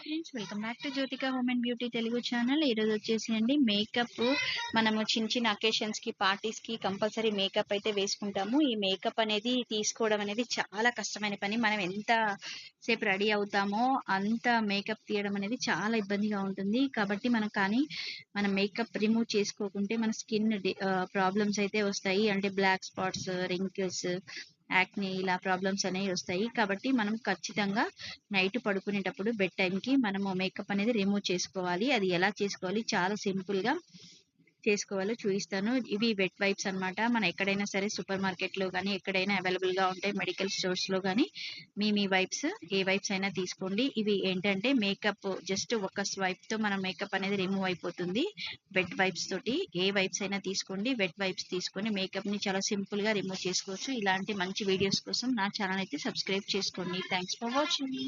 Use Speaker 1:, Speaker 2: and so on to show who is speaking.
Speaker 1: Friends, welcome back to Jyothika home and beauty Telugu channel. ఈరోజు వచ్చేసి అండి మేకప్. మనము చిన్న చిన్న అకేషన్స్కి, పార్టీస్కి కంపల్సరీ మేకప్ అయితే వేసుకుంటాము. ఈ మేకప్ అనేది తీసుకోవడం అనేది చాలా కష్టమైన పని. మనం ఎంత సేపు రెడీ అవుతామో అంత మేకప్ తీయడం అనేది చాలా ఇబ్బందిగా ఉంటుంది. కాబట్టి మనం మేకప్ రిమూవ్ చేసుకోకుంటే మన స్కిన్ ప్రాబ్లమ్స్ అయితే వస్తాయి. అంటే బ్లాక్ స్పాట్స్, రింకిల్స్, యాక్ని ఇలా ప్రాబ్లమ్స్ అనేవి వస్తాయి. కాబట్టి మనం ఖచ్చితంగా నైట్ పడుకునేటప్పుడు బెడ్ టైంకి మనము మేకప్ అనేది రిమూవ్ చేసుకోవాలి. అది ఎలా చేసుకోవాలి, చాలా సింపుల్గా చేసుకోవాలో చూపిస్తాను. ఇవి వెట్ వైప్స్ అన్నమాట. మనం ఎక్కడైనా సరే సూపర్ మార్కెట్లో కానీ ఎక్కడైనా అవైలబుల్గా ఉంటాయి, మెడికల్ స్టోర్స్లో కానీ. మీ వైప్స్ ఏ వైప్స్ అయినా తీసుకోండి. ఇవి ఏంటంటే మేకప్ జస్ట్ ఒక స్వైప్తో మన మేకప్ అనేది రిమూవ్ అయిపోతుంది. వెట్ వైప్స్ తోటి ఏ వైప్స్ అయినా తీసుకోండి. వెట్ వైప్స్ తీసుకొని మేకప్ని చాలా సింపుల్గా రిమూవ్ చేసుకోవచ్చు. ఇలాంటి మంచి వీడియోస్ కోసం నా ఛానల్ అయితే సబ్స్క్రైబ్ చేసుకోండి. Thanks for watching.